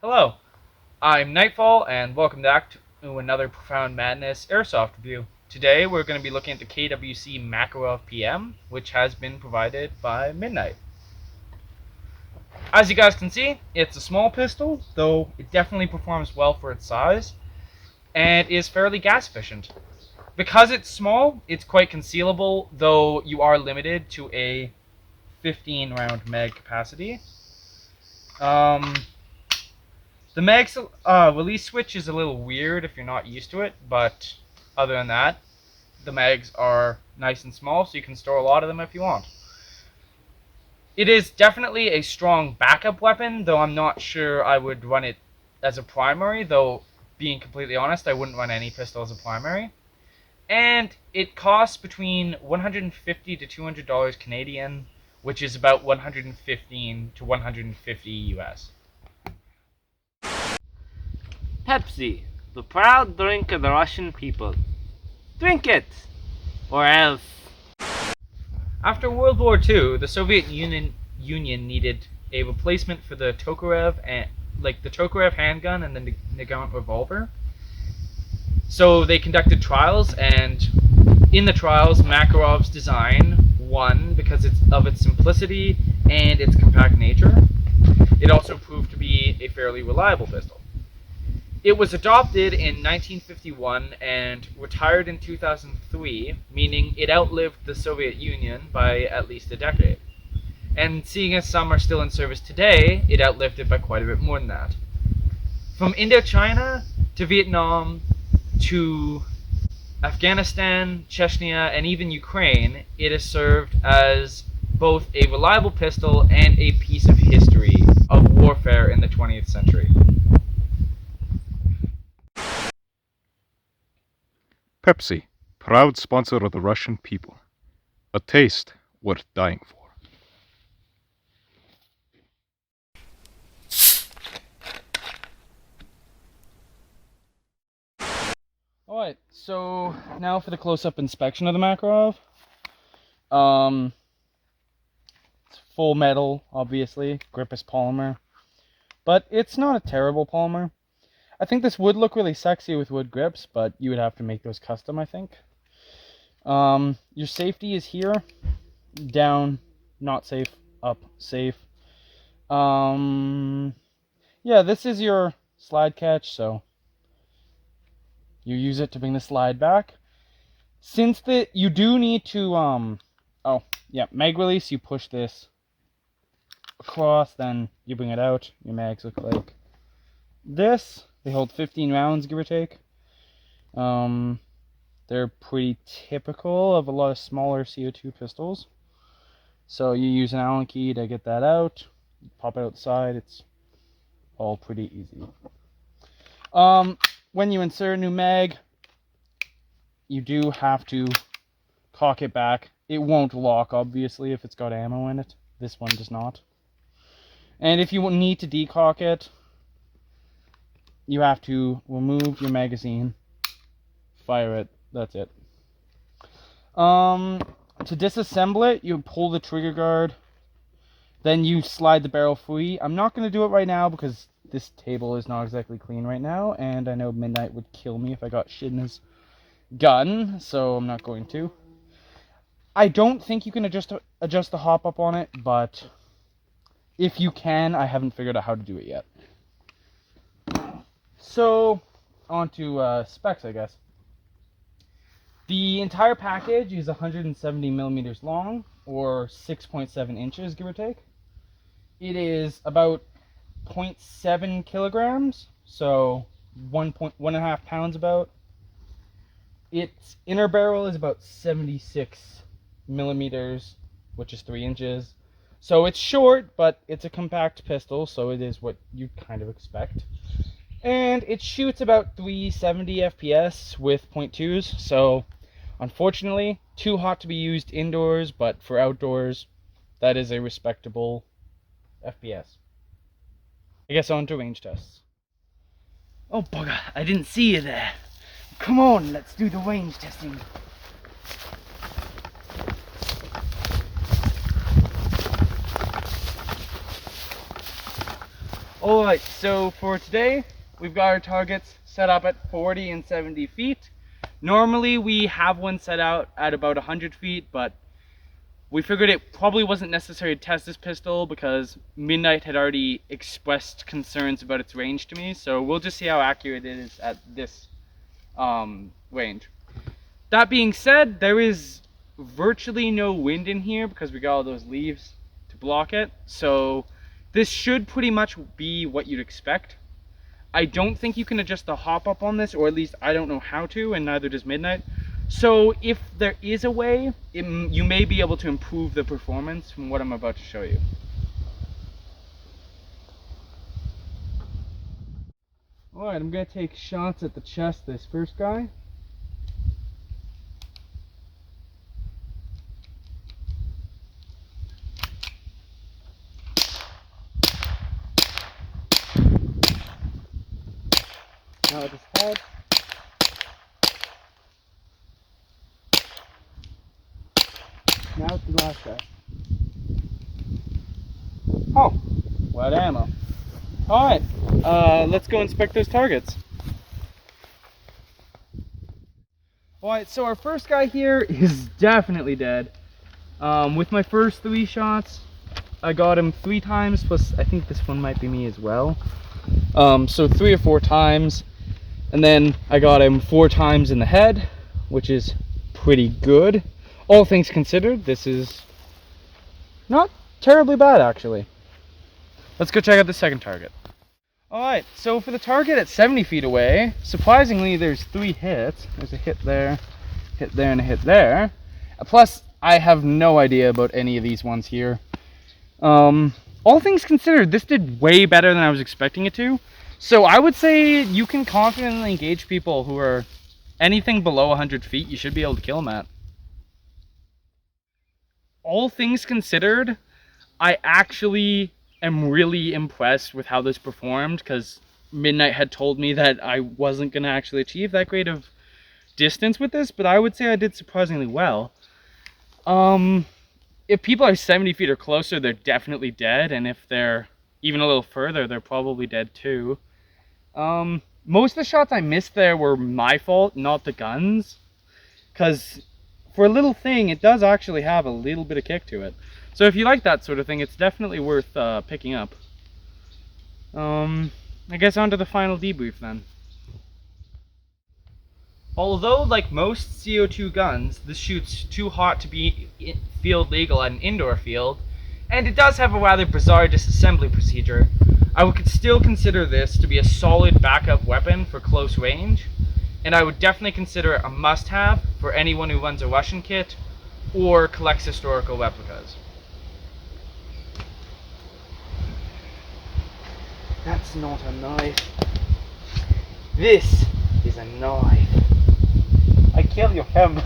Hello, I'm Nightfall, and welcome back to another Profound Madness Airsoft review. Today we're going to be looking at the KWC Makarov PM, which has been provided by Midnight. As you guys can see, it's a small pistol, though it definitely performs well for its size, and is fairly gas efficient. Because it's small, it's quite concealable, though you are limited to a 15 round mag capacity. The mag's release switch is a little weird if you're not used to it, but other than that, the mags are nice and small, so you can store a lot of them if you want. It is definitely a strong backup weapon, though I'm not sure I would run it as a primary, though being completely honest, I wouldn't run any pistol as a primary. And it costs between $150 to $200 Canadian, which is about $115 to $150 US. Pepsi, the proud drink of the Russian people. Drink it, or else. After World War II, the Soviet Union needed a replacement for the Tokarev handgun and the Nagant revolver. So they conducted trials, and in the trials, Makarov's design won because of its simplicity and its compact nature. It also proved to be a fairly reliable pistol. It was adopted in 1951 and retired in 2003, meaning it outlived the Soviet Union by at least a decade. And seeing as some are still in service today, it outlived it by quite a bit more than that. From Indochina to Vietnam to Afghanistan, Chechnya, and even Ukraine, it has served as both a reliable pistol and a piece of history of warfare in the 20th century. Pepsi, proud sponsor of the Russian people. A taste worth dying for. Alright, so now for the close-up inspection of the Makarov. It's full metal, obviously. Grip is polymer. But it's not a terrible polymer. I think this would look really sexy with wood grips, but you would have to make those custom, I think. Your safety is here. Down, not safe. Up, safe. Yeah, this is your slide catch, so you use it to bring the slide back. Since you do need to, mag release, you push this across, then you bring it out. Your mags look like this. They hold 15 rounds, give or take. They're pretty typical of a lot of smaller CO2 pistols. So you use an Allen key to get that out. Pop it outside. It's all pretty easy. When you insert a new mag, you do have to cock it back. It won't lock, obviously, if it's got ammo in it. This one does not. And if you need to decock it, you have to remove your magazine, fire it, that's it. To disassemble it, you pull the trigger guard, then you slide the barrel free. I'm not going to do it right now because this table is not exactly clean right now, and I know Midnight would kill me if I got shit in his gun, so I'm not going to. I don't think you can adjust the hop up on it, but if you can, I haven't figured out how to do it yet. So, on to specs, I guess. The entire package is 170 millimeters long, or 6.7 inches, give or take. It is about 0.7 kilograms, so 1.5 pounds about. Its inner barrel is about 76 millimeters, which is 3 inches. So it's short, but it's a compact pistol, so it is what you'd kind of expect. And it shoots about 370 FPS with .2s, so unfortunately, too hot to be used indoors, but for outdoors, that is a respectable FPS. I guess on to range tests. Oh bugger, I didn't see you there. Come on, let's do the range testing. Alright, so for today, we've got our targets set up at 40 and 70 feet. Normally we have one set out at about 100 feet, but we figured it probably wasn't necessary to test this pistol because Midnight had already expressed concerns about its range to me, so we'll just see how accurate it is at this range. That being said, there is virtually no wind in here because we got all those leaves to block it, so this should pretty much be what you'd expect. I don't think you can adjust the hop up on this, or at least I don't know how to, and neither does Midnight. So if there is a way, you may be able to improve the performance from what I'm about to show you. Alright, I'm going to take shots at the chest this first guy. Now at his head. Now it's the last guy. Oh, wet ammo. Alright, let's go inspect those targets. Alright, so our first guy here is definitely dead. With my first 3 shots, I got him 3 times, plus I think this one might be me as well. So 3 or 4 times, and then I got him 4 times in the head, which is pretty good. All things considered, this is not terribly bad actually. Let's go check out the second target. Alright, so for the target at 70 feet away, surprisingly there's 3 hits. There's a hit there, and a hit there. Plus, I have no idea about any of these ones here. All things considered, this did way better than I was expecting it to. So I would say you can confidently engage people who are anything below 100 feet, you should be able to kill them at. All things considered, I actually am really impressed with how this performed, because Midnight had told me that I wasn't going to actually achieve that great of distance with this, but I would say I did surprisingly well. If people are 70 feet or closer, they're definitely dead, and if they're even a little further, they're probably dead too. Most of the shots I missed there were my fault, not the guns, because for a little thing, it does actually have a little bit of kick to it. So if you like that sort of thing, it's definitely worth picking up. I guess on to the final debrief then. Although, like most CO2 guns, this shoots too hot to be field legal at an indoor field, and it does have a rather bizarre disassembly procedure, I would still consider this to be a solid backup weapon for close range, and I would definitely consider it a must-have for anyone who runs a Russian kit or collects historical replicas. That's not a knife. This is a knife. I kill your family.